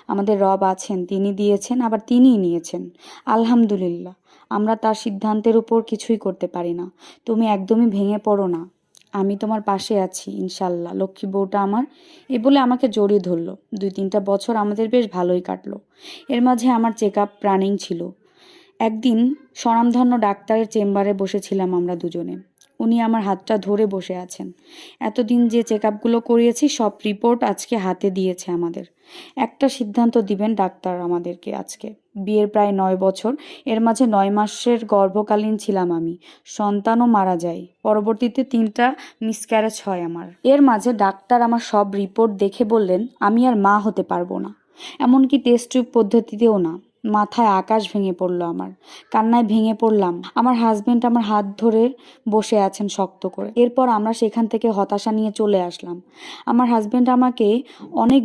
আমাদের রব আছেন, তিনি দিয়েছেন, আবার তিনিই নিয়েছেন। আলহামদুলিল্লাহ। আমরা তার সিদ্ধান্তের উপর কিছুই করতে পারি না। তুমি একদমই ভেঙে পড়ো না। আমি তোমার পাশে আছি ইনশাল্লাহ, লক্ষ্মী বউটা আমার। এ বলে আমাকে জড়িয়ে ধরলো। 2-3টা বছর আমাদের বেশ ভালোই কাটলো। এর মাঝে আমার চেক আপ রানিং ছিল। একদিন স্বনামধন্য ডাক্তারের চেম্বারে বসেছিলাম আমরা দুজনে। উনি আমার হাতটা ধরে বসে আছেন। এতদিন যে চেক আপগুলো করিয়েছি সব রিপোর্ট আজকে হাতে দিয়েছে আমাদের। একটা সিদ্ধান্ত দিবেন ডাক্তার আমাদেরকে আজকে। বিয়ের প্রায় 9 বছর, এর মাঝে 9 মাসের গর্ভকালীন ছিলাম আমি। সন্তানও মারা যায়, পরবর্তীতে 3টা মিসক্যারেজ হয় আমার। এর মাঝে ডাক্তার আমার সব রিপোর্ট দেখে বললেন আমি আর মা হতে পারবো না, এমনকি টেস্ট টিউব পদ্ধতিতেও না। মাথায় আকাশ ভেঙে পড়লো আমার, কান্নায় ভেঙে পড়লাম। আমার হাজবেন্ড আমার হাত ধরে বসে আছেন শক্ত করে। এরপর আমরা সেখান থেকে হতাশা নিয়ে চলে আসলাম। আমার হাজবেন্ড আমাকে অনেক